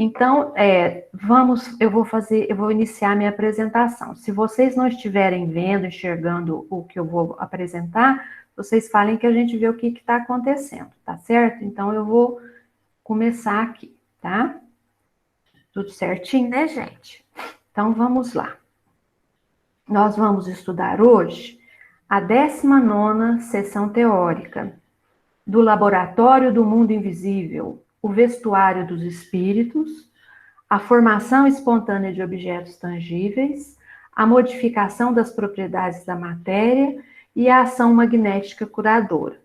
Então, eu vou iniciar minha apresentação. Se vocês não estiverem vendo, enxergando o que eu vou apresentar, vocês falem que a gente vê o que está acontecendo, tá certo? Então, eu vou começar aqui, tá? Tudo certinho, né, gente? Então, vamos lá. Nós vamos estudar hoje a 19ª sessão teórica do Laboratório do Mundo Invisível, o Vestuário dos Espíritos, a formação espontânea de objetos tangíveis, a modificação das propriedades da matéria e a ação magnética curadora.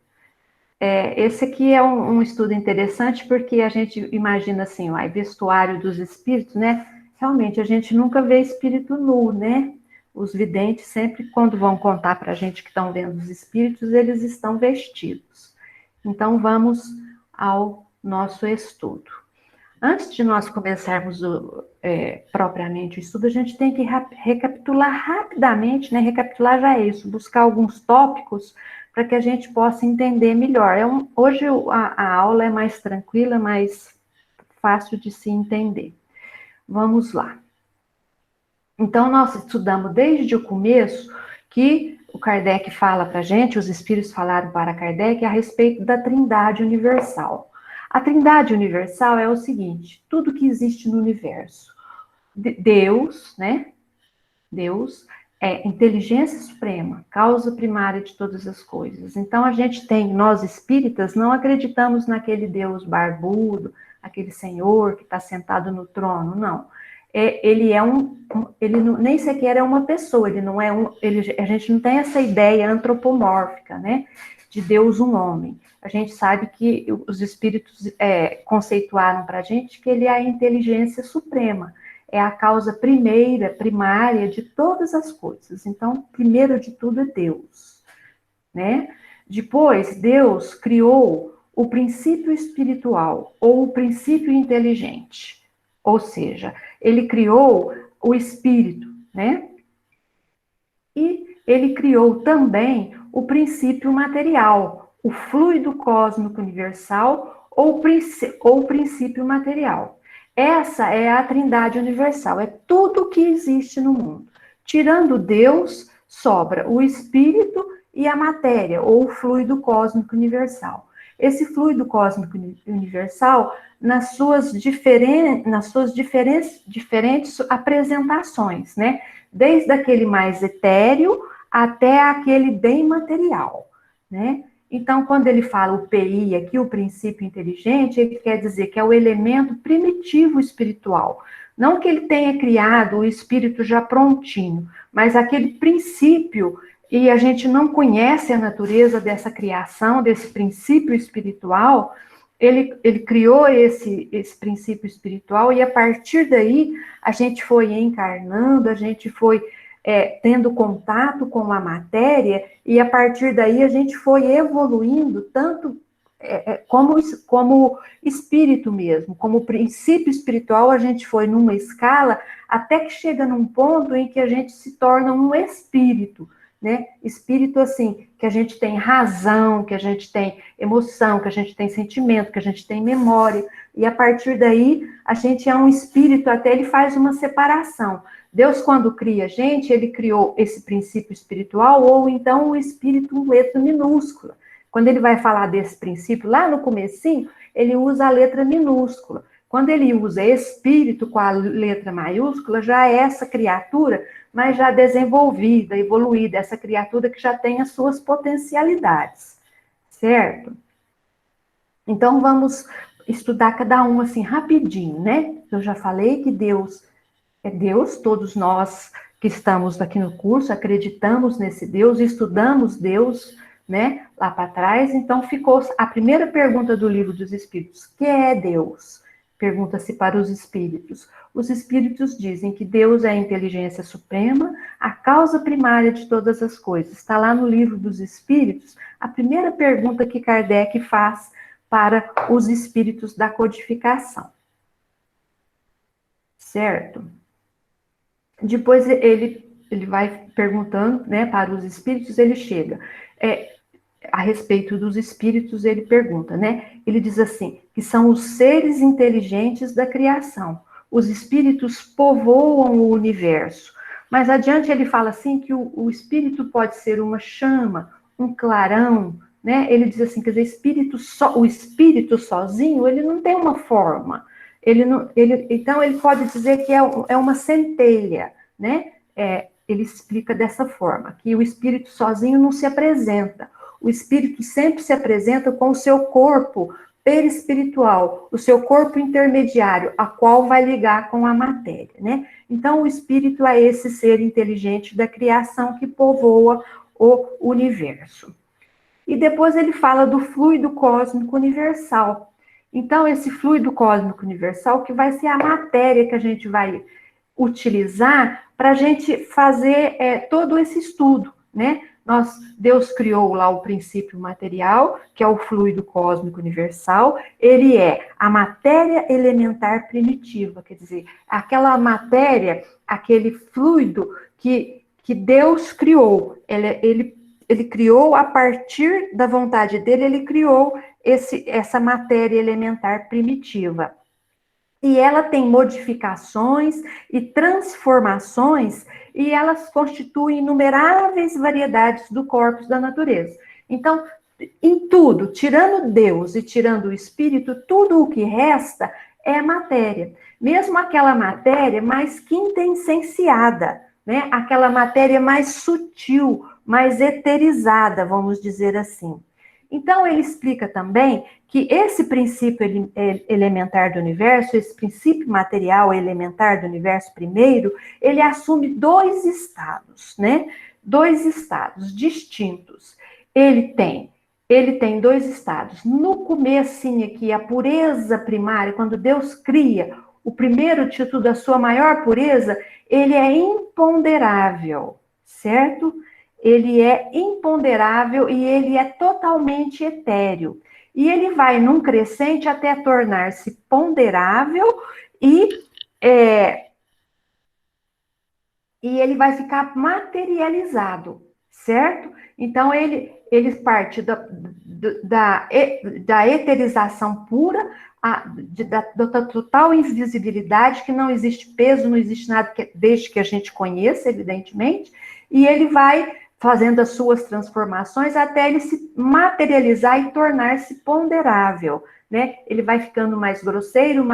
Esse aqui é um estudo interessante porque a gente imagina assim, o vestuário dos espíritos, né? Realmente, a gente nunca vê espírito nu, né? Os videntes sempre, quando vão contar para a gente que estão vendo os espíritos, eles estão vestidos. Então, vamos ao nosso estudo. Antes de nós começarmos propriamente o estudo, a gente tem que recapitular rapidamente, né? Recapitular já é isso, buscar alguns tópicos para que a gente possa entender melhor. Hoje a aula é mais tranquila, mais fácil de se entender. Vamos lá. Então, nós estudamos desde o começo que o Kardec fala para a gente, os espíritos falaram para Kardec a respeito da Trindade Universal. A Trindade Universal é o seguinte: tudo que existe no universo, Deus, né? Deus é inteligência suprema, causa primária de todas as coisas. Então, nós espíritas, não acreditamos naquele Deus barbudo, aquele Senhor que está sentado no trono, não. Ele nem sequer é uma pessoa, a gente não tem essa ideia antropomórfica, né? De Deus um homem. A gente sabe que os espíritos conceituaram para a gente que ele é a inteligência suprema, é a causa primária de todas as coisas. Então, primeiro de tudo é Deus, né? Depois, Deus criou o princípio espiritual ou o princípio inteligente, ou seja, ele criou o espírito, né? E ele criou também o princípio material, o fluido cósmico universal ou o princípio material. Essa é a Trindade Universal, é tudo que existe no mundo. Tirando Deus, sobra o espírito e a matéria, ou o fluido cósmico universal. Esse fluido cósmico universal, nas suas diferentes apresentações, né? Desde aquele mais etéreo até aquele bem material, né? Então, quando ele fala o PI aqui, o princípio inteligente, ele quer dizer que é o elemento primitivo espiritual. Não que ele tenha criado o espírito já prontinho, mas aquele princípio, e a gente não conhece a natureza dessa criação, desse princípio espiritual, ele criou esse princípio espiritual e a partir daí a gente foi encarnando, a gente foi tendo contato com a matéria e a partir daí a gente foi evoluindo tanto como espírito mesmo, como princípio espiritual, a gente foi numa escala até que chega num ponto em que a gente se torna um espírito, né? Espírito assim, que a gente tem razão, que a gente tem emoção, que a gente tem sentimento, que a gente tem memória, e a partir daí a gente é um espírito, até ele faz uma separação. Deus, quando cria a gente, ele criou esse princípio espiritual, ou então o espírito em letra minúscula. Quando ele vai falar desse princípio, lá no comecinho, ele usa a letra minúscula. Quando ele usa espírito com a letra maiúscula, já é essa criatura, mas já desenvolvida, evoluída, essa criatura que já tem as suas potencialidades, certo? Então, vamos estudar cada um assim rapidinho, né? Eu já falei que Deus é Deus, todos nós que estamos aqui no curso acreditamos nesse Deus, estudamos Deus, né, lá para trás. Então ficou a primeira pergunta do Livro dos Espíritos: que é Deus? Pergunta-se para os espíritos. Os espíritos dizem que Deus é a inteligência suprema, a causa primária de todas as coisas. Está lá no Livro dos Espíritos, a primeira pergunta que Kardec faz para os espíritos da codificação. Certo? Depois ele vai perguntando, né, para os espíritos, ele chega. a respeito dos espíritos, ele pergunta, né? Ele diz assim, que são os seres inteligentes da criação. Os espíritos povoam o universo. Mas adiante ele fala assim que o espírito pode ser uma chama, um clarão, né? Ele diz assim, quer dizer, o espírito sozinho, ele não tem uma forma. Então ele pode dizer que é uma centelha, né? Ele explica dessa forma, que o espírito sozinho não se apresenta. O espírito sempre se apresenta com o seu corpo perispiritual, o seu corpo intermediário, a qual vai ligar com a matéria, né? Então, o espírito é esse ser inteligente da criação que povoa o universo. E depois ele fala do fluido cósmico universal. Então, esse fluido cósmico universal, que vai ser a matéria que a gente vai utilizar para a gente fazer todo esse estudo, né? Deus criou lá o princípio material, que é o fluido cósmico universal, ele é a matéria elementar primitiva, quer dizer, aquela matéria, aquele fluido que Deus criou, ele criou a partir da vontade dele, ele criou essa matéria elementar primitiva. E ela tem modificações e transformações, e elas constituem inumeráveis variedades do corpus da natureza. Então, em tudo, tirando Deus e tirando o Espírito, tudo o que resta é matéria. Mesmo aquela matéria mais quintessenciada, né? Aquela matéria mais sutil, mais eterizada, vamos dizer assim. Então, ele explica também que esse princípio elementar do universo, esse princípio material elementar do universo primeiro, ele assume dois estados, né? Dois estados distintos. Ele tem dois estados. No comecinho aqui, a pureza primária, quando Deus cria o primeiro título da sua maior pureza, ele é imponderável, certo? Ele é imponderável e ele é totalmente etéreo. E ele vai num crescente até tornar-se ponderável e ele vai ficar materializado, certo? Então, ele parte da eterização pura, da total invisibilidade, que não existe peso, não existe nada desde que a gente conheça, evidentemente, e ele vai fazendo as suas transformações até ele se materializar e tornar-se ponderável, né? Ele vai ficando mais grosseiro,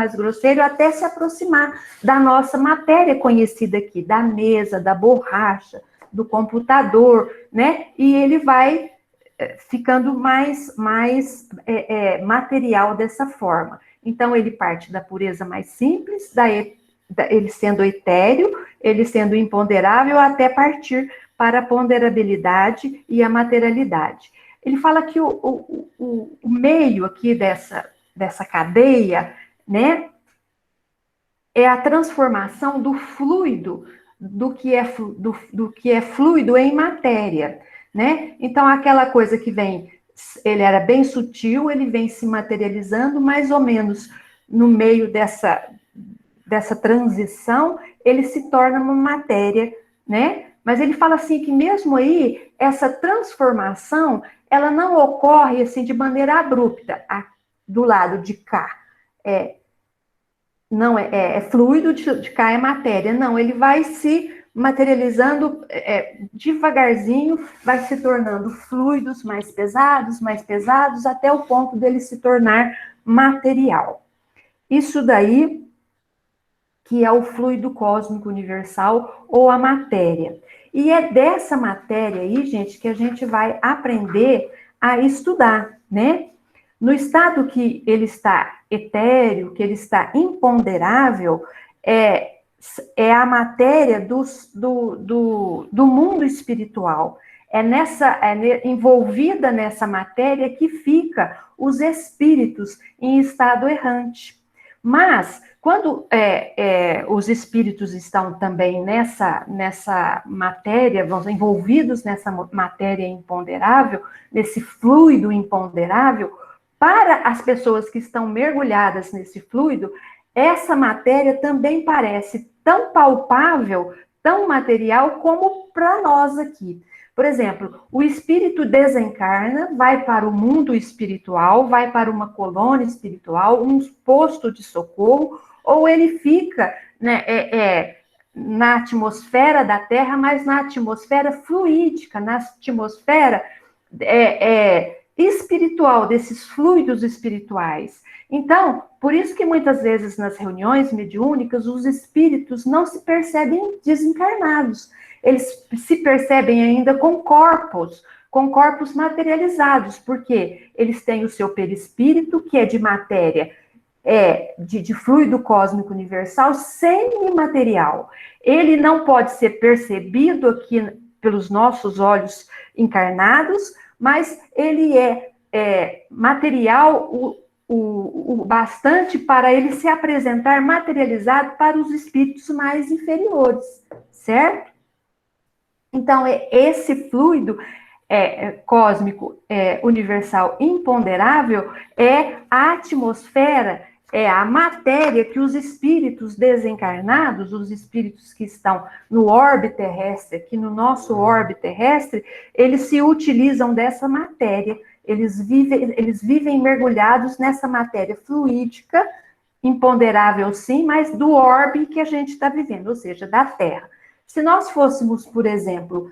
até se aproximar da nossa matéria conhecida aqui, da mesa, da borracha, do computador, né? E ele vai ficando mais material dessa forma. Então, ele parte da pureza mais simples, ele sendo etéreo, ele sendo imponderável, até partir para a ponderabilidade e a materialidade. Ele fala que o meio aqui dessa cadeia, né, é a transformação do fluido, do que é fluido em matéria, né? Então, aquela coisa que ele era bem sutil, ele vem se materializando mais ou menos no meio dessa transição, ele se torna uma matéria, né? Mas ele fala assim que mesmo aí, essa transformação, ela não ocorre assim de maneira abrupta, do lado de cá. Não é fluido, de cá é matéria. Não, ele vai se materializando devagarzinho, vai se tornando fluidos mais pesados, até o ponto dele se tornar material. Isso daí que é o fluido cósmico universal ou a matéria. E é dessa matéria aí, gente, que a gente vai aprender a estudar, né? No estado que ele está etéreo, que ele está imponderável, é a matéria do mundo espiritual. Envolvida nessa matéria que fica os espíritos em estado errante. Mas, quando os espíritos estão também nessa matéria, envolvidos nessa matéria imponderável, nesse fluido imponderável, para as pessoas que estão mergulhadas nesse fluido, essa matéria também parece tão palpável, tão material, como para nós aqui. Por exemplo, o espírito desencarna, vai para o mundo espiritual, vai para uma colônia espiritual, um posto de socorro, ou ele fica, né, na atmosfera da Terra, mas na atmosfera fluídica, na atmosfera espiritual, desses fluidos espirituais. Então, por isso que muitas vezes nas reuniões mediúnicas, os espíritos não se percebem desencarnados. Eles se percebem ainda com corpos materializados, porque eles têm o seu perispírito, que é de matéria, de fluido cósmico universal, semi-material. Ele não pode ser percebido aqui pelos nossos olhos encarnados, mas ele é material o bastante para ele se apresentar materializado para os espíritos mais inferiores, certo? Então, esse fluido cósmico universal imponderável é a atmosfera, é a matéria que os espíritos desencarnados, os espíritos que estão no orbe terrestre, aqui no nosso orbe terrestre, eles se utilizam dessa matéria, eles vivem mergulhados nessa matéria fluídica, imponderável sim, mas do orbe que a gente está vivendo, ou seja, da Terra. Se nós fôssemos, por exemplo,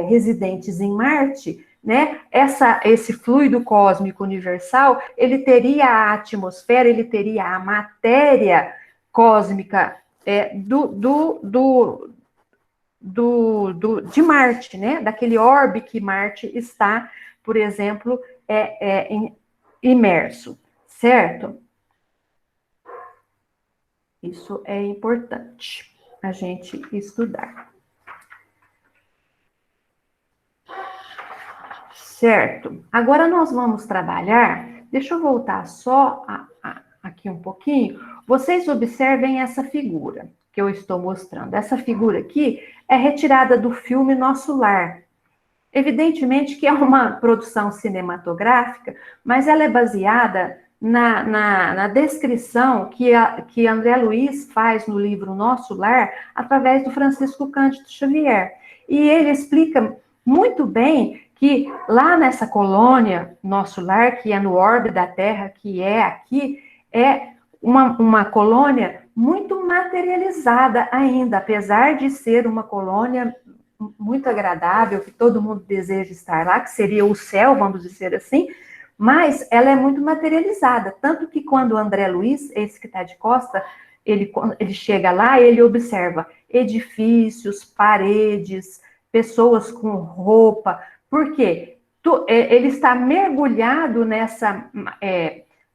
residentes em Marte, né, esse fluido cósmico universal, ele teria a atmosfera, ele teria a matéria cósmica de Marte, né, daquele orbe que Marte está, por exemplo, imerso, certo? Isso é importante a gente estudar. Certo. Agora nós vamos trabalhar, deixa eu voltar só aqui um pouquinho. Vocês observem essa figura que eu estou mostrando. Essa figura aqui é retirada do filme Nosso Lar. Evidentemente que é uma produção cinematográfica, mas ela é baseada na descrição que André Luiz faz no livro Nosso Lar, através do Francisco Cândido Xavier. E ele explica muito bem que lá nessa colônia, Nosso Lar, que é no orbe da Terra, que é aqui, é uma colônia muito materializada ainda, apesar de ser uma colônia muito agradável, que todo mundo deseja estar lá, que seria o céu, vamos dizer assim, mas ela é muito materializada, tanto que quando o André Luiz, esse que está de costa, ele chega lá, ele observa edifícios, paredes, pessoas com roupa, por quê? Ele está mergulhado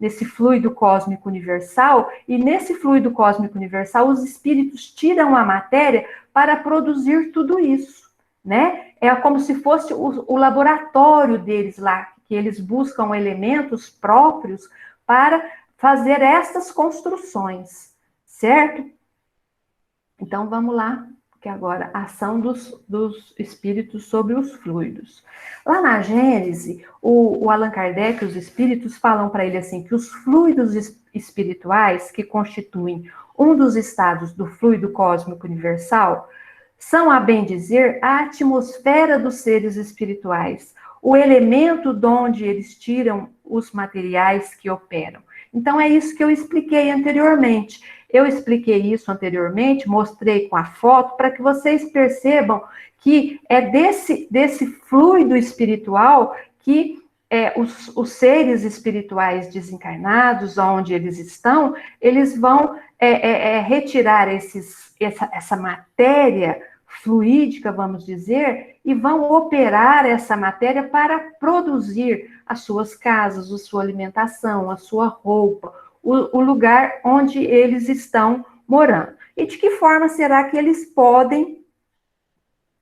nesse fluido cósmico universal, e nesse fluido cósmico universal, os espíritos tiram a matéria para produzir tudo isso, né? É como se fosse o laboratório deles lá, que eles buscam elementos próprios para fazer essas construções, certo? Então, vamos lá, que agora, a ação dos espíritos sobre os fluidos. Lá na Gênese, o Allan Kardec, os espíritos falam para ele assim, que os fluidos espirituais, que constituem um dos estados do fluido cósmico universal, são, a bem dizer, a atmosfera dos seres espirituais, o elemento de onde eles tiram os materiais que operam. Então, é isso que eu expliquei anteriormente. Eu expliquei isso anteriormente, mostrei com a foto, para que vocês percebam que é desse fluido espiritual que os seres espirituais desencarnados, onde eles estão, eles vão retirar essa matéria fluídica, vamos dizer, e vão operar essa matéria para produzir as suas casas, a sua alimentação, a sua roupa, o lugar onde eles estão morando. E de que forma será que eles podem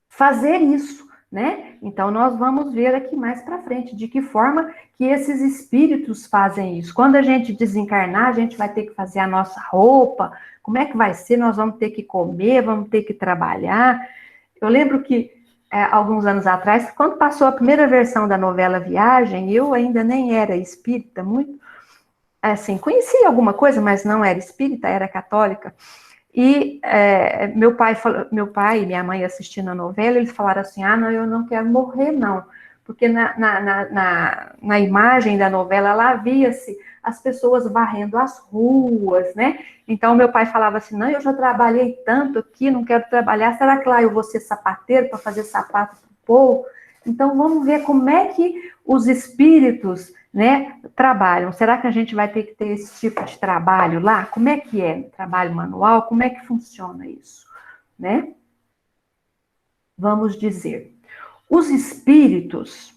fazer isso, né? Então, nós vamos ver aqui mais para frente de que forma que esses espíritos fazem isso. Quando a gente desencarnar, a gente vai ter que fazer a nossa roupa, como é que vai ser? Nós vamos ter que comer, vamos ter que trabalhar. Eu lembro que, alguns anos atrás, quando passou a primeira versão da novela Viagem, eu ainda nem era espírita, muito, assim, conhecia alguma coisa, mas não era espírita, era católica. E meu pai e minha mãe assistindo a novela, eles falaram assim, não, eu não quero morrer, não. Porque na imagem da novela, lá via-se as pessoas varrendo as ruas, né? Então, meu pai falava assim, não, eu já trabalhei tanto aqui, não quero trabalhar, será que lá eu vou ser sapateiro para fazer sapato para o povo? Então, vamos ver como é que os espíritos, né, trabalham. Será que a gente vai ter que ter esse tipo de trabalho lá? Como é que é? Trabalho manual? Como é que funciona isso? Né? Vamos dizer, os espíritos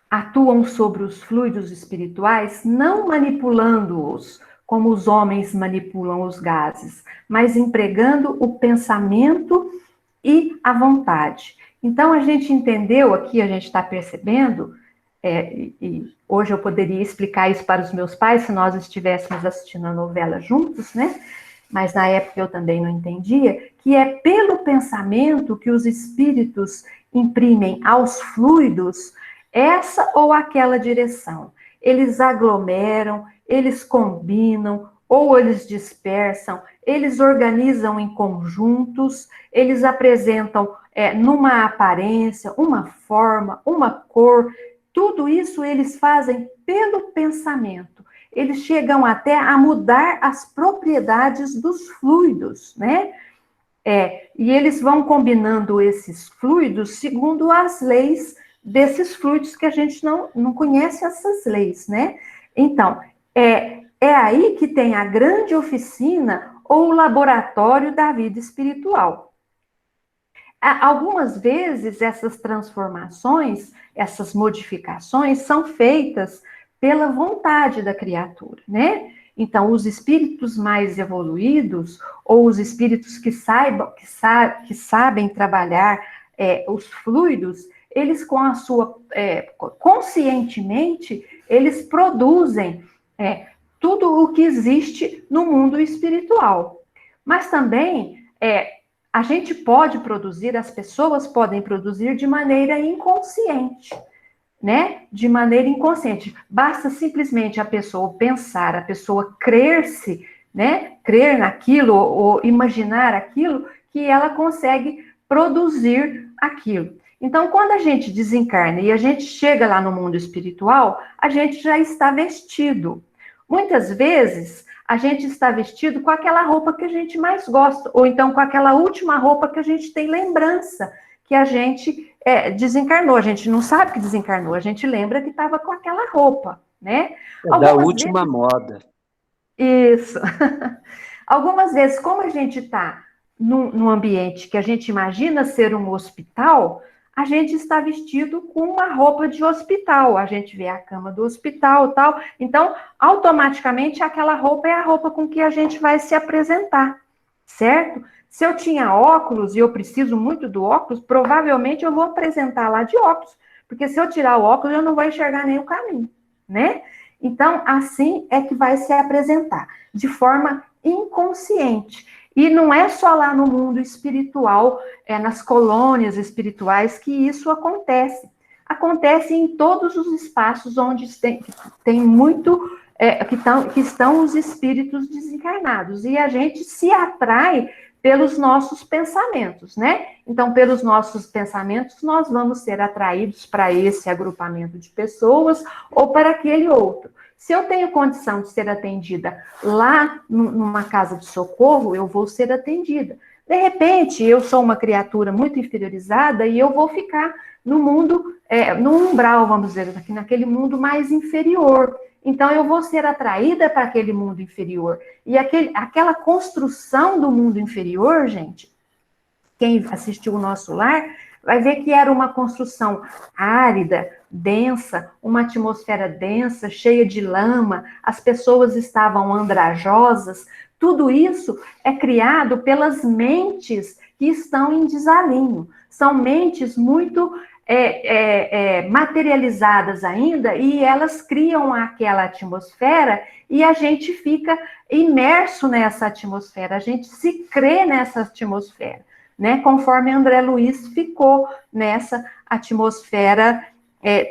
atuam sobre os fluidos espirituais, não manipulando-os como os homens manipulam os gases, mas empregando o pensamento e a vontade. Então, a gente entendeu aqui, a gente está percebendo, e hoje eu poderia explicar isso para os meus pais, se nós estivéssemos assistindo a novela juntos, né? Mas na época eu também não entendia, que é pelo pensamento que os espíritos imprimem aos fluidos essa ou aquela direção. Eles aglomeram, eles combinam, ou eles dispersam, eles organizam em conjuntos, eles apresentam numa aparência, uma forma, uma cor, tudo isso eles fazem pelo pensamento. Eles chegam até a mudar as propriedades dos fluidos, né? E eles vão combinando esses fluidos segundo as leis desses fluidos que a gente não conhece essas leis, né? Então, é aí que tem a grande oficina ou laboratório da vida espiritual. Algumas vezes essas transformações, essas modificações são feitas pela vontade da criatura, né? Então, os espíritos mais evoluídos, ou os espíritos que sabem trabalhar os fluidos, eles com a sua, conscientemente, eles produzem tudo o que existe no mundo espiritual. Mas também a gente pode produzir, as pessoas podem produzir de maneira inconsciente, né? De maneira inconsciente. Basta simplesmente a pessoa pensar, a pessoa crer-se, né? Crer naquilo ou imaginar aquilo, que ela consegue produzir aquilo. Então, quando a gente desencarna e a gente chega lá no mundo espiritual, a gente já está vestido. Muitas vezes, a gente está vestido com aquela roupa que a gente mais gosta, ou então com aquela última roupa que a gente tem lembrança, que a gente desencarnou. A gente não sabe que desencarnou, a gente lembra que estava com aquela roupa, né? Da última moda. Isso. Algumas vezes, como a gente está num ambiente que a gente imagina ser um hospital, a gente está vestido com uma roupa de hospital, a gente vê a cama do hospital e tal, então, automaticamente, aquela roupa é a roupa com que a gente vai se apresentar, certo? Se eu tinha óculos e eu preciso muito do óculos, provavelmente eu vou apresentar lá de óculos, porque se eu tirar o óculos, eu não vou enxergar nem o caminho, né? Então, assim é que vai se apresentar, de forma inconsciente. E não é só lá no mundo espiritual, nas colônias espirituais que isso acontece. Acontece em todos os espaços onde tem muito, que estão os espíritos desencarnados. E a gente se atrai pelos nossos pensamentos, né? Então, pelos nossos pensamentos, nós vamos ser atraídos para esse agrupamento de pessoas ou para aquele outro. Se eu tenho condição de ser atendida lá numa casa de socorro, eu vou ser atendida. De repente, eu sou uma criatura muito inferiorizada e eu vou ficar no mundo, no umbral, vamos dizer, naquele mundo mais inferior. Então, eu vou ser atraída para aquele mundo inferior. E aquela construção do mundo inferior, gente, quem assistiu o Nosso Lar, vai ver que era uma construção árida, densa, uma atmosfera densa, cheia de lama, as pessoas estavam andrajosas. Tudo isso é criado pelas mentes que estão em desalinho. São mentes muito materializadas ainda, e elas criam aquela atmosfera e a gente fica imerso nessa atmosfera, a gente se crê nessa atmosfera, né? Conforme André Luiz ficou nessa atmosfera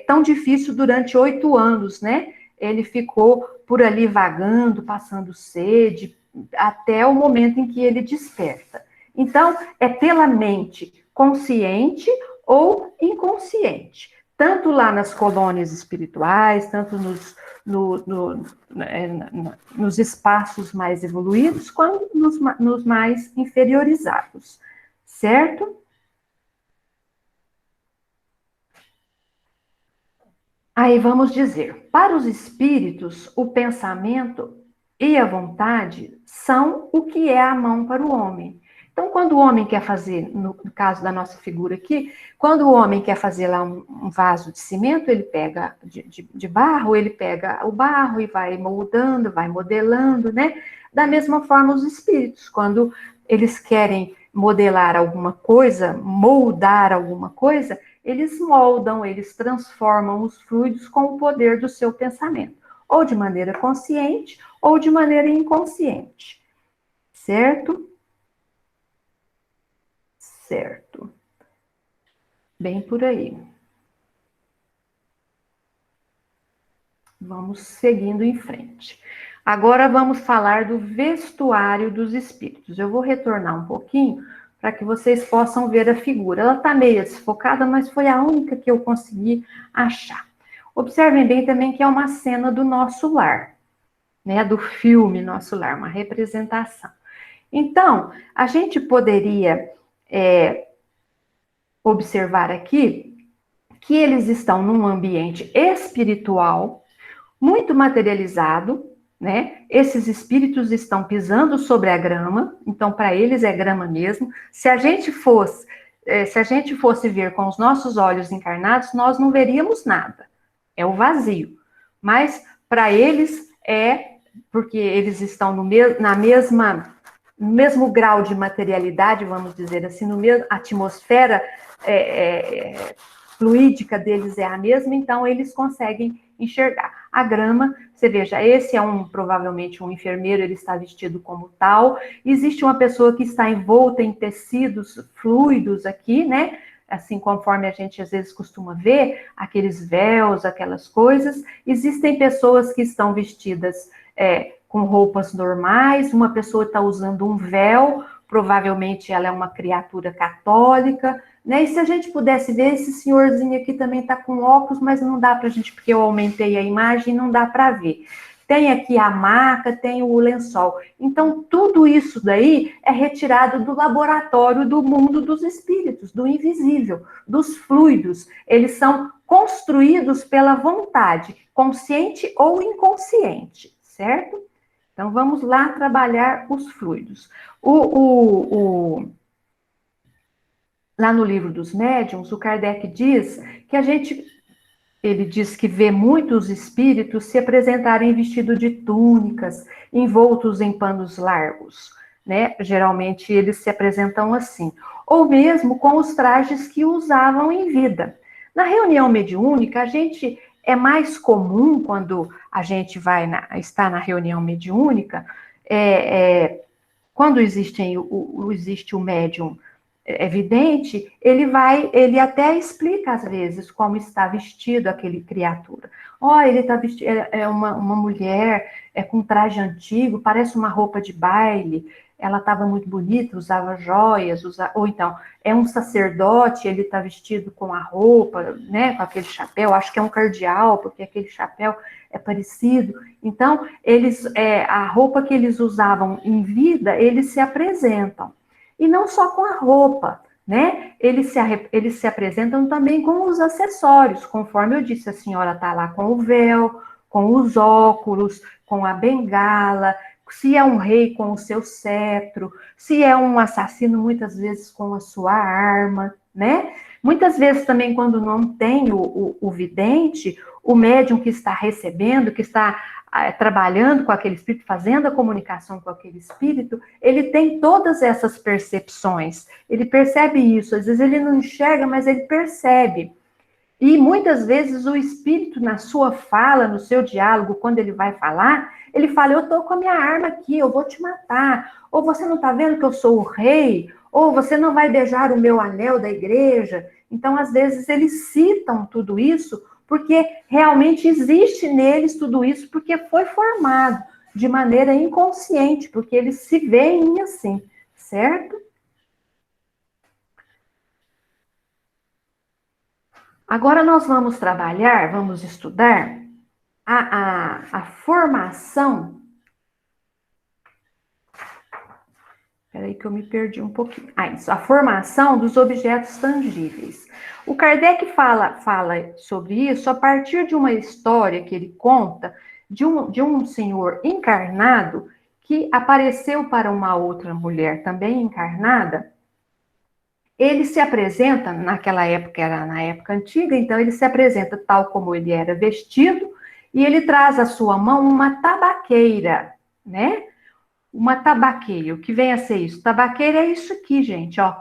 tão difícil durante 8 anos, né? ele ficou por ali vagando, passando sede, até o momento em que ele desperta. Então, é pela mente consciente ou inconsciente, tanto lá nas colônias espirituais, tanto nos espaços mais evoluídos, quanto nos mais inferiorizados, certo? Aí vamos dizer, para os espíritos, o pensamento e a vontade são o que é a mão para o homem. Então, quando o homem quer fazer, no caso da nossa figura aqui, quando o homem quer fazer lá um vaso de cimento, ele pega de barro, ele pega o barro e vai moldando, vai modelando, né? Da mesma forma, os espíritos, quando eles querem modelar alguma coisa, moldar alguma coisa, eles moldam, eles transformam os fluidos com o poder do seu pensamento, ou de maneira consciente, ou de maneira inconsciente. Certo? Certo. Bem por aí. Vamos seguindo em frente. Agora vamos falar do vestuário dos espíritos. Eu vou retornar um pouquinho para que vocês possam ver a figura. Ela está meio desfocada, mas foi a única que eu consegui achar. Observem bem também que é uma cena do Nosso Lar, né? Do filme Nosso Lar, uma representação. Então, a gente poderia observar aqui que eles estão num ambiente espiritual muito materializado, né? Esses espíritos estão pisando sobre a grama, então para eles é grama mesmo. Se a gente fosse ver com os nossos olhos encarnados, nós não veríamos nada. É o vazio. Mas para eles porque eles estão no mesmo grau de materialidade, vamos dizer assim, a atmosfera fluídica deles é a mesma, então eles conseguem enxergar. A grama, você veja, esse provavelmente um enfermeiro, ele está vestido como tal. Existe uma pessoa que está envolta em tecidos fluidos aqui, né? Assim, conforme a gente às vezes costuma ver, aqueles véus, aquelas coisas. Existem pessoas que estão vestidas com roupas normais, uma pessoa está usando um véu, provavelmente ela é uma criatura católica, né? E se a gente pudesse ver, esse senhorzinho aqui também está com óculos, mas não dá para a gente, porque eu aumentei a imagem, não dá para ver. Tem aqui a maca, tem o lençol. Então, tudo isso daí é retirado do laboratório do mundo dos espíritos, do invisível, dos fluidos. Eles são construídos pela vontade, consciente ou inconsciente, certo? Então, vamos lá trabalhar os fluidos. Lá no livro dos médiuns, o Kardec diz que ele diz que vê muitos espíritos se apresentarem vestidos de túnicas, envoltos em panos largos, né? Geralmente eles se apresentam assim, ou mesmo com os trajes que usavam em vida. Na reunião mediúnica, é mais comum quando a gente está na reunião mediúnica, quando existe o médium evidente, ele até explica às vezes como está vestido aquele criatura. Ele está vestido, é uma mulher, com traje antigo, parece uma roupa de baile, ela estava muito bonita, usava joias, ou então, é um sacerdote, ele está vestido com a roupa, né, com aquele chapéu, acho que é um cardeal, porque aquele chapéu é parecido. Então, a roupa que eles usavam em vida, eles se apresentam. E não só com a roupa, né? Eles se apresentam também com os acessórios, conforme eu disse, a senhora está lá com o véu, com os óculos, com a bengala, se é um rei com o seu cetro, se é um assassino, muitas vezes com a sua arma, né? Muitas vezes também, quando não tem o vidente, o médium que está recebendo, que está trabalhando com aquele espírito, fazendo a comunicação com aquele espírito, ele tem todas essas percepções, ele percebe isso, às vezes ele não enxerga, mas ele percebe. E muitas vezes o espírito, na sua fala, no seu diálogo, quando ele vai falar, ele fala, eu estou com a minha arma aqui, eu vou te matar. Ou você não está vendo que eu sou o rei? Ou você não vai beijar o meu anel da igreja? Então, às vezes, eles citam tudo isso porque realmente existe neles tudo isso, porque foi formado de maneira inconsciente, porque eles se veem assim, certo? Agora nós vamos trabalhar, vamos estudar a formação. Espera aí que eu me perdi um pouquinho. Isso, a formação dos objetos tangíveis. O Kardec fala sobre isso a partir de uma história que ele conta de um senhor encarnado que apareceu para uma outra mulher também encarnada. Ele se apresenta, naquela época, era na época antiga, então ele se apresenta tal como ele era vestido, e ele traz à sua mão uma tabaqueira, né? Uma tabaqueira. O que vem a ser isso? Tabaqueira é isso aqui, gente, ó.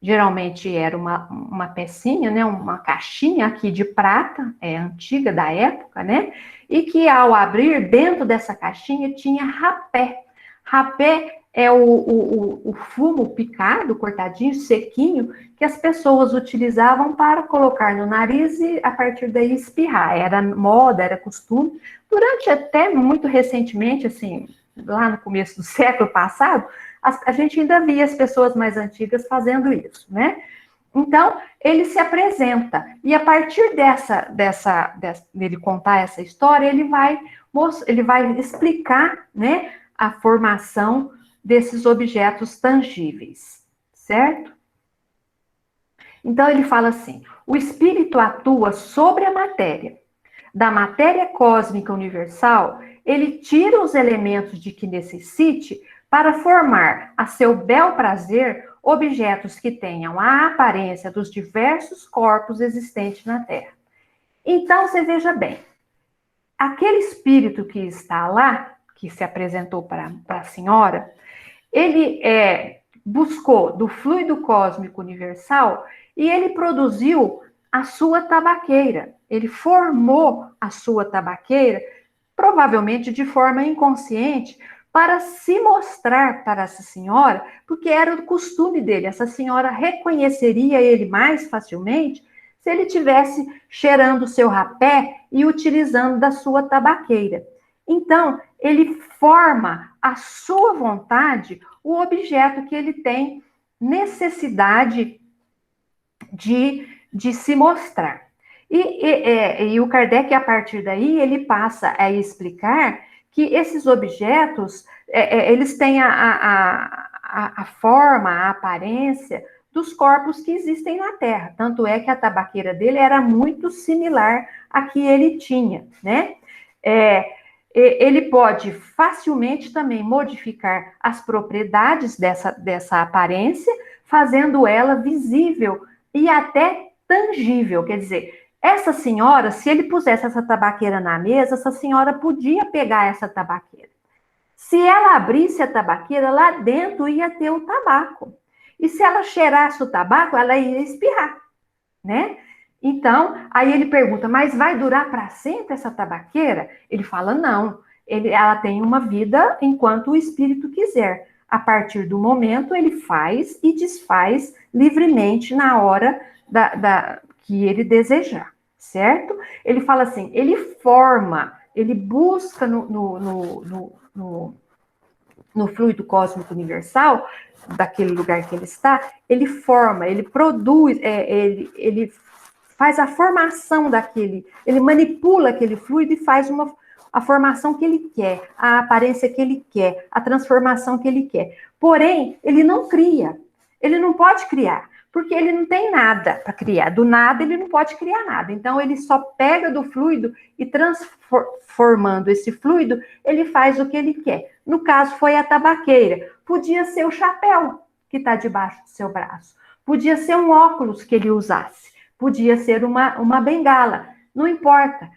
Geralmente era uma pecinha, né? Uma caixinha aqui de prata, antiga da época, né? E que ao abrir, dentro dessa caixinha tinha rapé. Rapé é o fumo picado, cortadinho, sequinho, que as pessoas utilizavam para colocar no nariz e a partir daí espirrar. Era moda, era costume. Durante até muito recentemente, assim, lá no começo do século passado, a gente ainda via as pessoas mais antigas fazendo isso, né? Então, ele se apresenta, e a partir dele contar essa história, ele vai explicar, né, a formação desses objetos tangíveis, certo? Então, ele fala assim: o espírito atua sobre a matéria. Da matéria cósmica universal, ele tira os elementos de que necessite para formar, a seu bel prazer, objetos que tenham a aparência dos diversos corpos existentes na Terra. Então, você veja bem, aquele espírito que está lá, que se apresentou para a senhora, ele buscou do fluido cósmico universal e ele produziu a sua tabaqueira. Ele formou a sua tabaqueira, provavelmente de forma inconsciente, para se mostrar para essa senhora, porque era o costume dele. Essa senhora reconheceria ele mais facilmente se ele tivesse cheirando o seu rapé e utilizando da sua tabaqueira. Então, ele forma à sua vontade o objeto que ele tem necessidade de se mostrar. E o Kardec, a partir daí, ele passa a explicar que esses objetos, eles têm a forma, a aparência dos corpos que existem na Terra. Tanto é que a tabaqueira dele era muito similar à que ele tinha, né? Ele pode facilmente também modificar as propriedades dessa aparência, fazendo ela visível e até tangível. Quer dizer, essa senhora, se ele pusesse essa tabaqueira na mesa, essa senhora podia pegar essa tabaqueira. Se ela abrisse a tabaqueira, lá dentro ia ter o tabaco. E se ela cheirasse o tabaco, ela ia espirrar, né? Então, aí ele pergunta, mas vai durar para sempre essa tabaqueira? Ele fala, não. Ela tem uma vida enquanto o espírito quiser. A partir do momento, ele faz e desfaz livremente na hora que ele desejar, certo? Ele fala assim, ele forma, ele busca no fluido cósmico universal, daquele lugar que ele está, ele forma, ele produz, ele faz a formação daquele, ele manipula aquele fluido e faz a formação que ele quer, a aparência que ele quer, a transformação que ele quer. Porém, ele não cria, ele não pode criar, porque ele não tem nada para criar. Do nada, ele não pode criar nada. Então, ele só pega do fluido e transformando esse fluido, ele faz o que ele quer. No caso, foi a tabaqueira. Podia ser o chapéu que está debaixo do seu braço. Podia ser um óculos que ele usasse. Podia ser uma bengala. Não importa.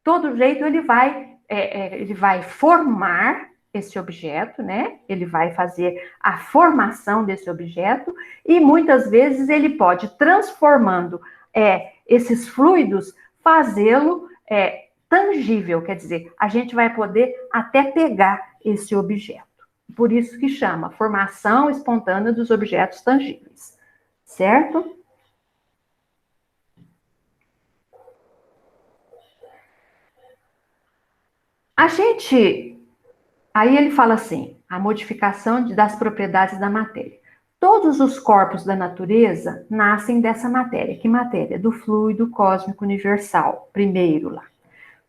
Todo jeito, ele vai formar esse objeto, né? Ele vai fazer a formação desse objeto e muitas vezes ele pode, transformando esses fluidos, fazê-lo tangível, quer dizer, a gente vai poder até pegar esse objeto. Por isso que chama formação espontânea dos objetos tangíveis, certo? Aí ele fala assim, a modificação das propriedades da matéria. Todos os corpos da natureza nascem dessa matéria. Que matéria? Do fluido cósmico universal, primeiro lá.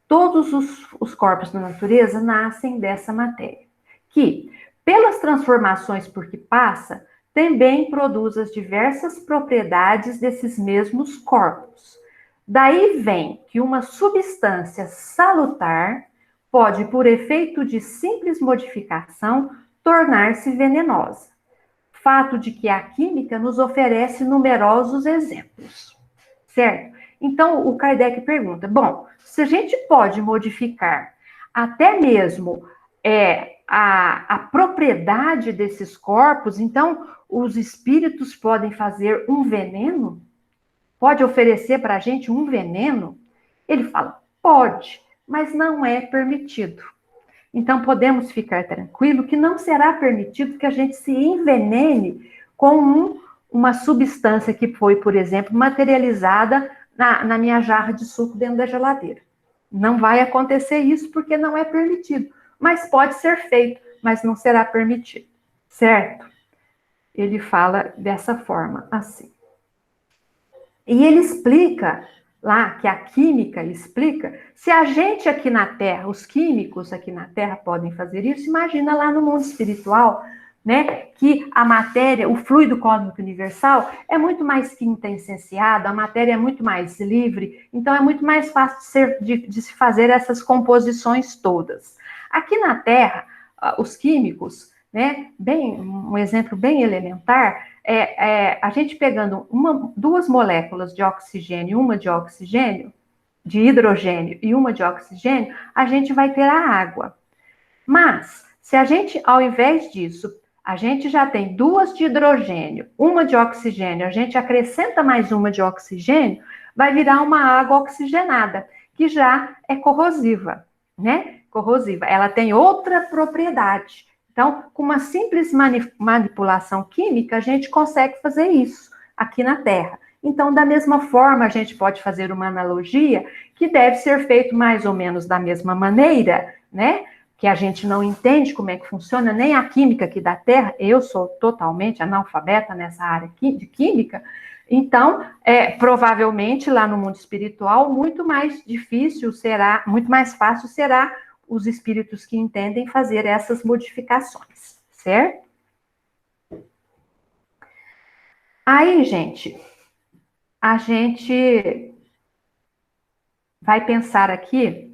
Todos os corpos da natureza nascem dessa matéria, que, pelas transformações por que passa, também produz as diversas propriedades desses mesmos corpos. Daí vem que uma substância salutar pode, por efeito de simples modificação, tornar-se venenosa. Fato de que a química nos oferece numerosos exemplos, certo? Então, o Kardec pergunta, bom, se a gente pode modificar até mesmo a propriedade desses corpos, então os espíritos podem fazer um veneno? Pode oferecer para a gente um veneno? Ele fala, pode, mas não é permitido. Então, podemos ficar tranquilo que não será permitido que a gente se envenene com uma substância que foi, por exemplo, materializada na minha jarra de suco dentro da geladeira. Não vai acontecer isso porque não é permitido. Mas pode ser feito, mas não será permitido. Certo? Ele fala dessa forma, assim. E ele explica lá, que a química explica, se a gente aqui na Terra, os químicos aqui na Terra podem fazer isso, imagina lá no mundo espiritual, né, que a matéria, o fluido cósmico universal é muito mais quintessenciado, a matéria é muito mais livre, então é muito mais fácil de se fazer essas composições todas. Aqui na Terra, os químicos, né, um exemplo bem elementar, a gente pegando duas moléculas de oxigênio, uma de oxigênio, de hidrogênio e uma de oxigênio, a gente vai ter a água. Mas, se a gente, ao invés disso, a gente já tem duas de hidrogênio, uma de oxigênio, a gente acrescenta mais uma de oxigênio, vai virar uma água oxigenada, que já é corrosiva, né? Corrosiva. Ela tem outra propriedade. Então, com uma simples manipulação química, a gente consegue fazer isso aqui na Terra. Então, da mesma forma, a gente pode fazer uma analogia que deve ser feito mais ou menos da mesma maneira, né? Que a gente não entende como é que funciona, nem a química aqui da Terra. Eu sou totalmente analfabeta nessa área de química. Então, provavelmente, lá no mundo espiritual, muito mais difícil será, muito mais fácil será os espíritos que entendem fazer essas modificações, certo? Aí, gente, a gente vai pensar aqui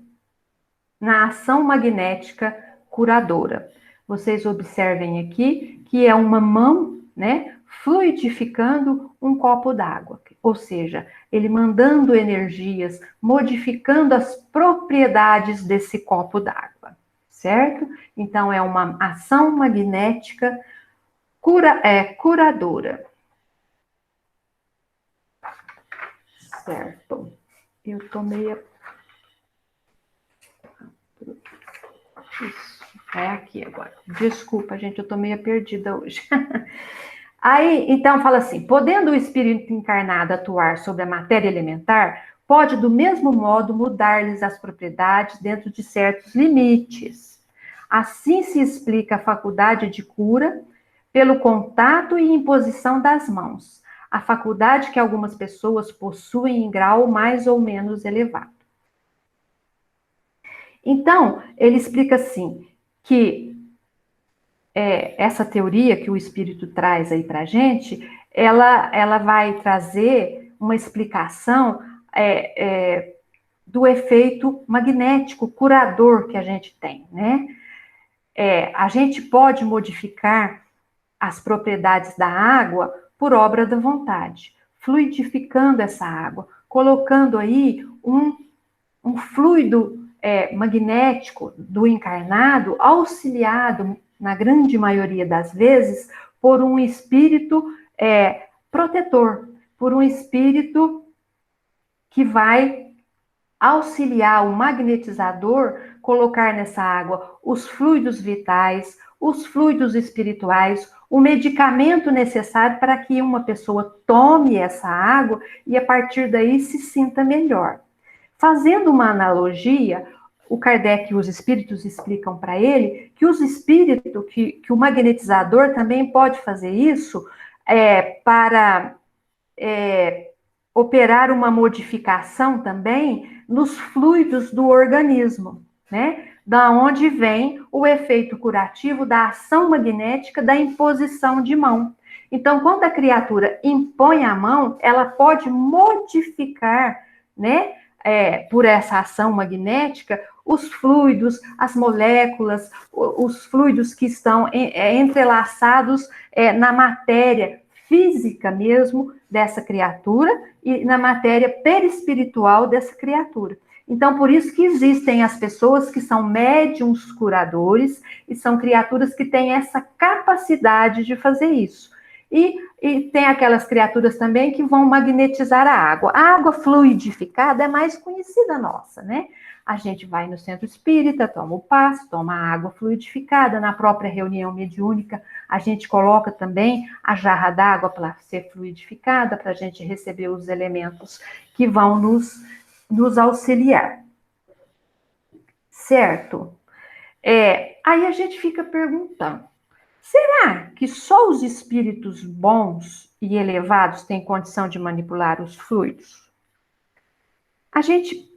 na ação magnética curadora. Vocês observem aqui que é uma mão, né, fluidificando um copo d'água, ou seja, ele mandando energias, modificando as propriedades desse copo d'água, certo? Então, é uma ação magnética curadora. Certo. Eu tô meio... Isso, é aqui agora. Desculpa, gente, eu tô meio perdida hoje. Aí, então, fala assim, podendo o espírito encarnado atuar sobre a matéria elementar, pode, do mesmo modo, mudar-lhes as propriedades dentro de certos limites. Assim se explica a faculdade de cura pelo contato e imposição das mãos, a faculdade que algumas pessoas possuem em grau mais ou menos elevado. Então, ele explica assim, que essa teoria que o espírito traz aí para a gente, ela vai trazer uma explicação do efeito magnético curador que a gente tem, né? A gente pode modificar as propriedades da água por obra da vontade, fluidificando essa água, colocando aí um fluido magnético do encarnado, auxiliado, na grande maioria das vezes, por um espírito protetor, por um espírito que vai auxiliar o magnetizador, colocar nessa água os fluidos vitais, os fluidos espirituais, o medicamento necessário para que uma pessoa tome essa água e a partir daí se sinta melhor. Fazendo uma analogia, o Kardec e os espíritos explicam para ele que os espíritos, que o magnetizador também pode fazer isso para operar uma modificação também nos fluidos do organismo, né? Da onde vem o efeito curativo da ação magnética da imposição de mão. Então, quando a criatura impõe a mão, ela pode modificar, né, por essa ação magnética, os fluidos, as moléculas, os fluidos que estão entrelaçados na matéria física mesmo dessa criatura e na matéria perispiritual dessa criatura. Então, por isso que existem as pessoas que são médiums curadores e são criaturas que têm essa capacidade de fazer isso. E tem aquelas criaturas também que vão magnetizar a água. A água fluidificada é mais conhecida nossa, né? A gente vai no centro espírita, toma o passe, toma a água fluidificada. Na própria reunião mediúnica, a gente coloca também a jarra d'água para ser fluidificada, para a gente receber os elementos que vão nos auxiliar. Certo? Aí a gente fica perguntando, será que só os espíritos bons e elevados têm condição de manipular os fluidos? A gente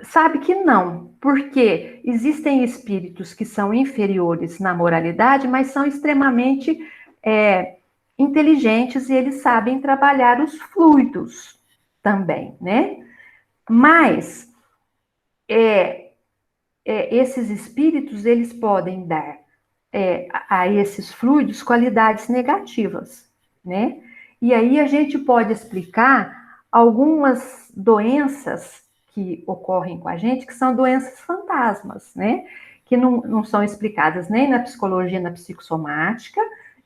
sabe que não, porque existem espíritos que são inferiores na moralidade, mas são extremamente inteligentes e eles sabem trabalhar os fluidos também, né? Mas esses espíritos, eles podem dar a esses fluidos qualidades negativas, né? E aí a gente pode explicar algumas doenças que ocorrem com a gente, que são doenças fantasmas, né? Que não são explicadas nem na psicologia, na psicossomática,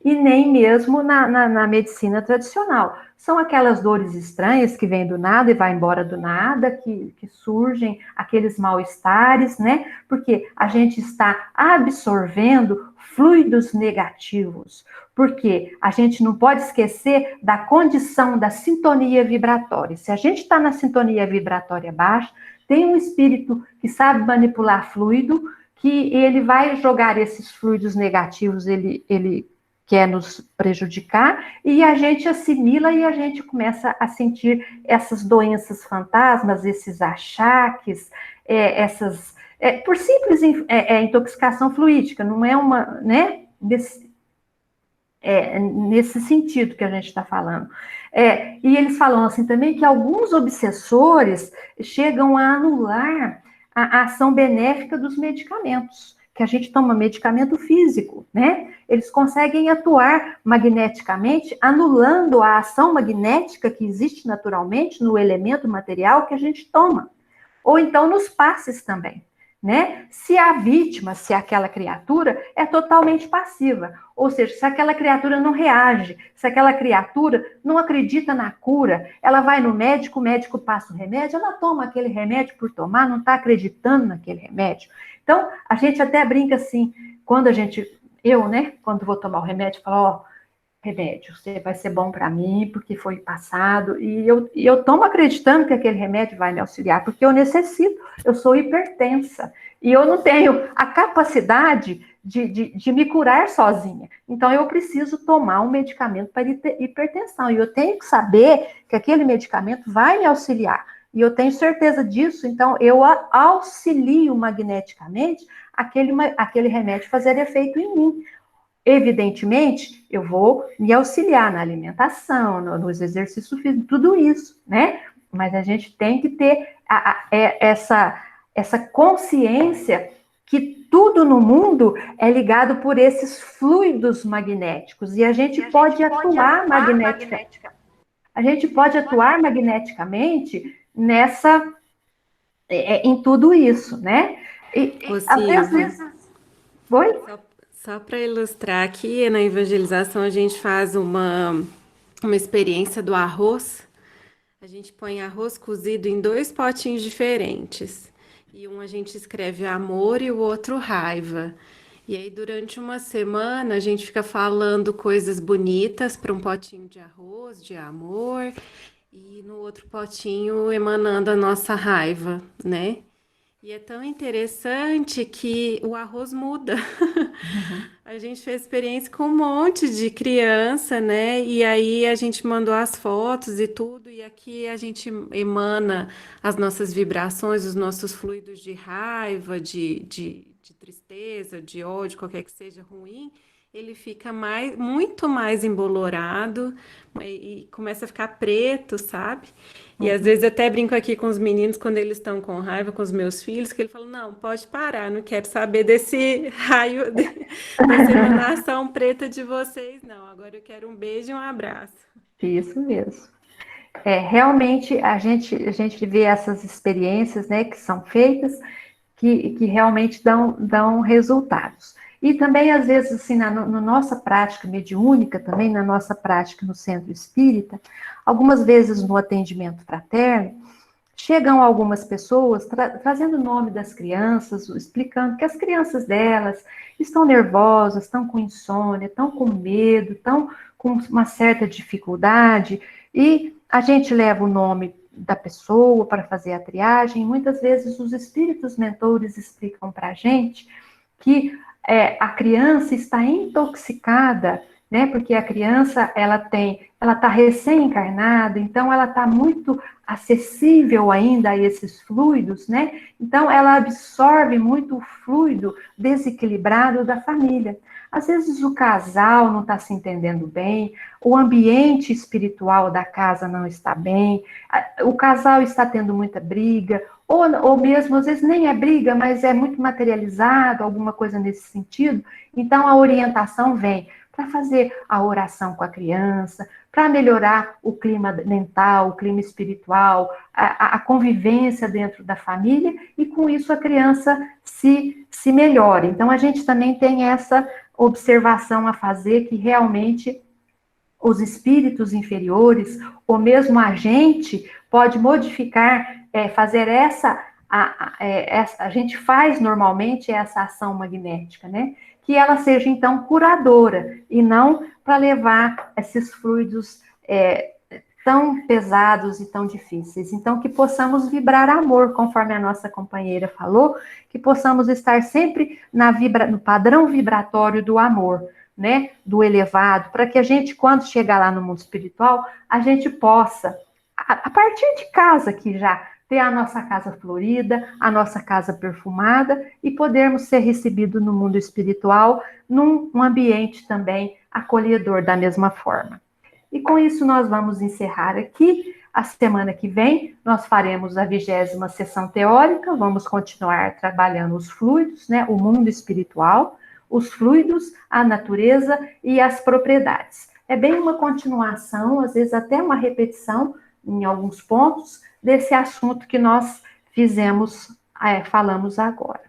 e nem mesmo na medicina tradicional. São aquelas dores estranhas que vêm do nada e vai embora do nada, que surgem aqueles mal-estares, né? Porque a gente está absorvendo fluidos negativos. Porque a gente não pode esquecer da condição da sintonia vibratória. Se a gente está na sintonia vibratória baixa, tem um espírito que sabe manipular fluido, que ele vai jogar esses fluidos negativos, ele quer nos prejudicar, e a gente assimila e a gente começa a sentir essas doenças fantasmas, esses achaques, por simples intoxicação fluídica, não é uma, né, nesse sentido que a gente está falando. E eles falam assim também que alguns obsessores chegam a anular a ação benéfica dos medicamentos, que a gente toma medicamento físico, né? Eles conseguem atuar magneticamente, anulando a ação magnética que existe naturalmente no elemento material que a gente toma. Ou então nos passes também, né? Se a vítima, se aquela criatura é totalmente passiva, ou seja, se aquela criatura não reage, se aquela criatura não acredita na cura, ela vai no médico, o médico passa o remédio, ela toma aquele remédio por tomar, não está acreditando naquele remédio. Então, a gente até brinca assim, quando quando vou tomar o remédio, falo, remédio, você vai ser bom para mim, porque foi passado, e eu tomo acreditando que aquele remédio vai me auxiliar, porque eu necessito, eu sou hipertensa, e eu não tenho a capacidade de me curar sozinha. Então, eu preciso tomar um medicamento para hipertensão, e eu tenho que saber que aquele medicamento vai me auxiliar, e eu tenho certeza disso, então eu auxilio magneticamente aquele remédio fazer efeito em mim. Evidentemente, eu vou me auxiliar na alimentação, nos exercícios físicos, tudo isso, né? Mas a gente tem que ter essa consciência que tudo no mundo é ligado por esses fluidos magnéticos e a gente pode atuar magneticamente. A gente pode atuar magneticamente em tudo isso, né? Às vezes... Oi? Só para ilustrar aqui, na evangelização a gente faz uma experiência do arroz. A gente põe arroz cozido em 2 potinhos diferentes. E um a gente escreve amor e o outro raiva. E aí, durante uma semana, a gente fica falando coisas bonitas para um potinho de arroz, de amor, e no outro potinho emanando a nossa raiva, né? E é tão interessante que o arroz muda. Uhum. A gente fez experiência com um monte de criança, né? E aí a gente mandou as fotos e tudo, e aqui a gente emana as nossas vibrações, os nossos fluidos de raiva, de tristeza, de ódio, qualquer que seja ruim, ele fica muito mais embolorado e começa a ficar preto, sabe? E às vezes Uhum. eu até brinco aqui com os meninos quando eles estão com raiva, com os meus filhos, que ele fala, não, pode parar, não quero saber desse raio, dessa emanação preta de vocês, não. Agora eu quero um beijo e um abraço. Isso mesmo. Realmente a gente vê essas experiências, né, que são feitas, que realmente dão resultados. E também, às vezes, assim, na nossa prática mediúnica, também na nossa prática no centro espírita, algumas vezes no atendimento fraterno, chegam algumas pessoas trazendo o nome das crianças, explicando que as crianças delas estão nervosas, estão com insônia, estão com medo, estão com uma certa dificuldade, e a gente leva o nome da pessoa para fazer a triagem. Muitas vezes os espíritos mentores explicam para a gente que a criança está intoxicada, né? Porque a criança ela está recém-encarnada, então ela está muito acessível ainda a esses fluidos, né? Então ela absorve muito o fluido desequilibrado da família. Às vezes o casal não está se entendendo bem, o ambiente espiritual da casa não está bem, o casal está tendo muita briga, ou mesmo, às vezes, nem é briga, mas é muito materializado, alguma coisa nesse sentido. Então, a orientação vem para fazer a oração com a criança, para melhorar o clima mental, o clima espiritual, a convivência dentro da família, e com isso a criança se melhora. Então, a gente também tem essa observação a fazer, que realmente os espíritos inferiores, ou mesmo a gente, pode modificar, fazer a gente faz normalmente essa ação magnética, né? Que ela seja, então, curadora, e não para levar esses fluidos tão pesados e tão difíceis. Então, que possamos vibrar amor, conforme a nossa companheira falou, que possamos estar sempre no padrão vibratório do amor, né, do elevado, para que a gente, quando chegar lá no mundo espiritual, a gente possa, a partir de casa aqui já, ter a nossa casa florida, a nossa casa perfumada, e podermos ser recebidos no mundo espiritual, num ambiente também acolhedor da mesma forma. E com isso nós vamos encerrar aqui. A semana que vem nós faremos a 20ª sessão teórica, vamos continuar trabalhando os fluidos, né, o mundo espiritual, os fluidos, a natureza e as propriedades. É bem uma continuação, às vezes até uma repetição em alguns pontos desse assunto que nós falamos agora.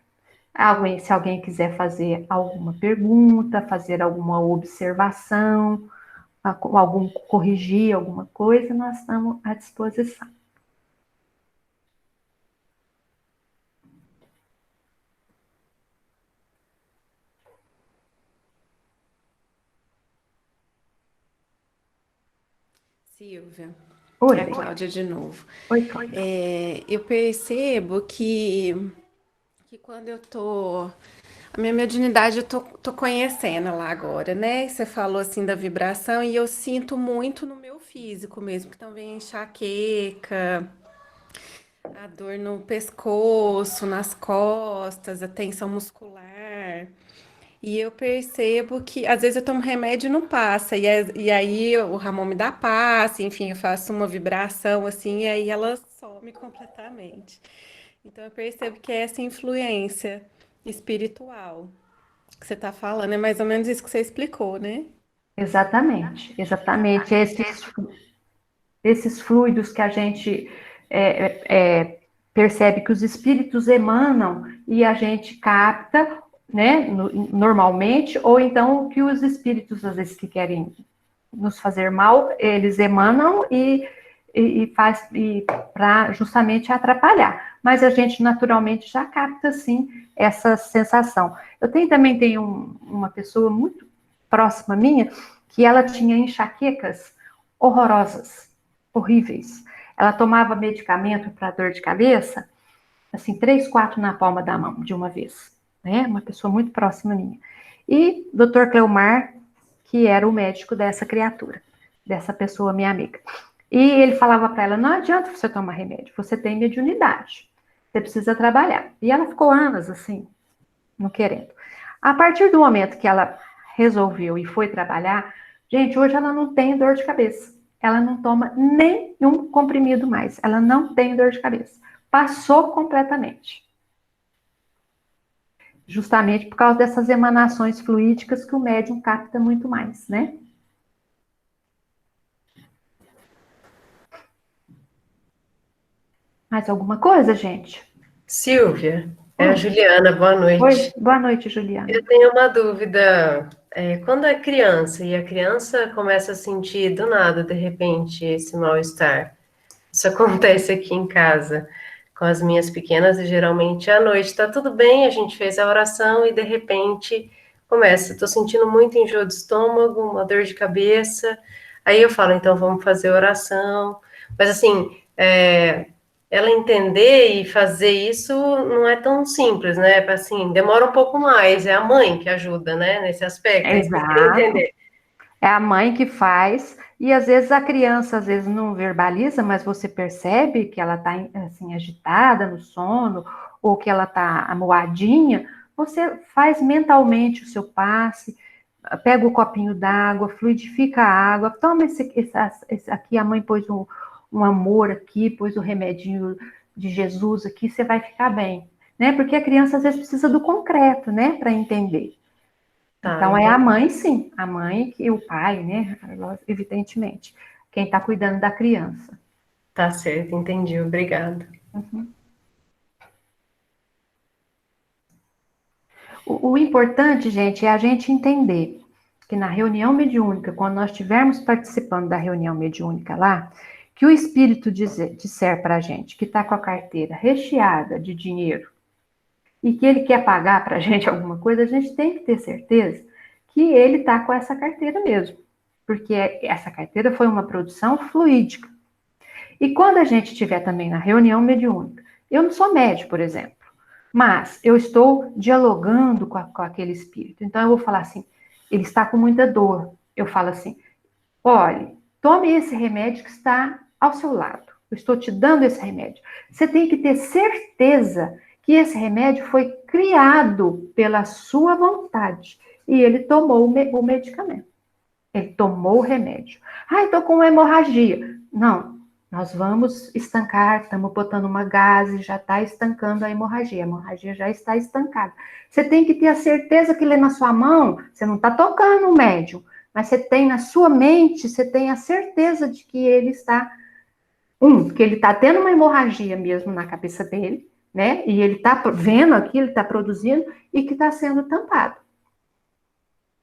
Se alguém quiser fazer alguma pergunta, fazer alguma observação, corrigir alguma coisa, nós estamos à disposição. Silvia, Oi, é a Cláudia de novo. oi, Cláudia. Eu percebo que quando eu tô. A minha mediunidade eu tô conhecendo lá agora, né? Você falou assim da vibração e eu sinto muito no meu físico mesmo, que também enxaqueca, a dor no pescoço, nas costas, a tensão muscular. E eu percebo que às vezes eu tomo remédio e não passa, e aí o Ramon me dá passe, enfim, eu faço uma vibração assim, e aí ela some completamente. Então eu percebo que é essa influência espiritual que você está falando, é mais ou menos isso que você explicou, né? Exatamente, exatamente. Esses fluidos que a gente percebe que os espíritos emanam e a gente capta, né, normalmente, ou então que os espíritos, às vezes, que querem nos fazer mal, eles emanam e para justamente atrapalhar. Mas a gente naturalmente já capta, sim, essa sensação. Também tenho uma pessoa muito próxima minha, que ela tinha enxaquecas horrorosas, horríveis. Ela tomava medicamento para dor de cabeça assim, 3, 4 na palma da mão, de uma vez, né? Uma pessoa muito próxima minha. E Dr. Cleomar, que era o médico dessa criatura, dessa pessoa, minha amiga. E ele falava para ela, não adianta você tomar remédio, você tem mediunidade, você precisa trabalhar. E ela ficou anos assim, não querendo. A partir do momento que ela resolveu e foi trabalhar, gente, hoje ela não tem dor de cabeça. Ela não toma nenhum comprimido mais. Ela não tem dor de cabeça. Passou completamente. Justamente por causa dessas emanações fluídicas que o médium capta muito mais, né? Mais alguma coisa, gente? Silvia, é a Juliana, boa Oi, noite. boa noite, Juliana. Eu tenho uma dúvida. Quando é criança e a criança começa a sentir do nada, de repente, esse mal-estar, isso acontece aqui em casa com as minhas pequenas e geralmente à noite tá tudo bem, a gente fez a oração e de repente começa, tô sentindo muito enjoo de estômago, uma dor de cabeça. Aí eu falo, então vamos fazer oração. Mas assim, ela entender e fazer isso não é tão simples, né? Assim, demora um pouco mais, é a mãe que ajuda, né, nesse aspecto. É isso que eu queria Exato. entender. É a mãe que faz, e às vezes a criança às vezes não verbaliza, mas você percebe que ela está assim, agitada no sono, ou que ela está amuadinha, você faz mentalmente o seu passe, pega o copinho d'água, fluidifica a água, toma esse aqui, a mãe pôs um amor aqui, pôs o remedinho de Jesus aqui, você vai ficar bem, né? Porque a criança às vezes precisa do concreto, né, para entender. Tá, Então, é a mãe, sim, a mãe e o pai, né, evidentemente, quem está cuidando da criança. tá certo, entendi, obrigada. Uhum. O importante, gente, é a gente entender que na reunião mediúnica, quando nós estivermos participando da reunião mediúnica lá, que o espírito disser para a gente que está com a carteira recheada de dinheiro e que ele quer pagar para a gente alguma coisa, a gente tem que ter certeza que ele está com essa carteira mesmo, porque essa carteira foi uma produção fluídica. E quando a gente estiver também na reunião mediúnica, eu não sou médium, por exemplo, mas eu estou dialogando com aquele espírito. Então eu vou falar assim, ele está com muita dor. Eu falo assim, olhe, tome esse remédio que está ao seu lado. Eu estou te dando esse remédio. Você tem que ter certeza que esse remédio foi criado pela sua vontade. E ele tomou o medicamento. Ele tomou o remédio. Ah, estou com uma hemorragia. Não, nós vamos estancar, estamos botando uma gase, já está estancando a hemorragia já está estancada. Você tem que ter a certeza que ele é na sua mão, você não está tocando o médium, mas você tem na sua mente, você tem a certeza de que ele está, que ele está tendo uma hemorragia mesmo na cabeça dele, né? E ele está vendo aquilo, ele está produzindo e que está sendo tampado.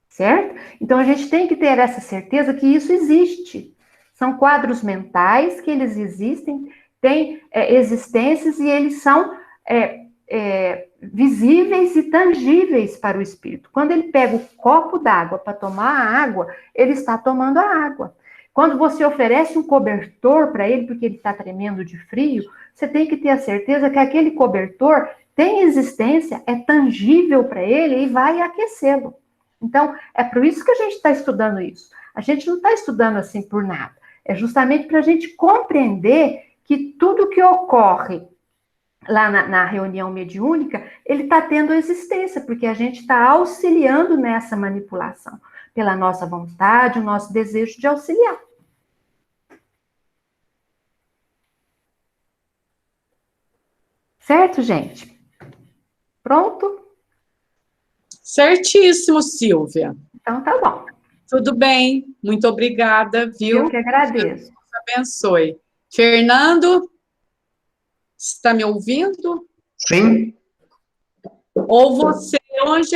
Certo? Então a gente tem que ter essa certeza que isso existe. São quadros mentais que eles existem, têm existências e eles são visíveis e tangíveis para o espírito. Quando ele pega o copo d'água para tomar a água, ele está tomando a água. Quando você oferece um cobertor para ele, porque ele está tremendo de frio, você tem que ter a certeza que aquele cobertor tem existência, é tangível para ele e vai aquecê-lo. Então, é por isso que a gente está estudando isso. A gente não está estudando assim por nada. É justamente para a gente compreender que tudo que ocorre lá na reunião mediúnica, ele está tendo existência, porque a gente está auxiliando nessa manipulação, pela nossa vontade, o nosso desejo de auxiliar. Certo, gente? Pronto? Certíssimo, Silvia. Então tá bom. Tudo bem, muito obrigada, viu? Eu que agradeço. Deus abençoe. Fernando, está me ouvindo? Sim. Ou você, onde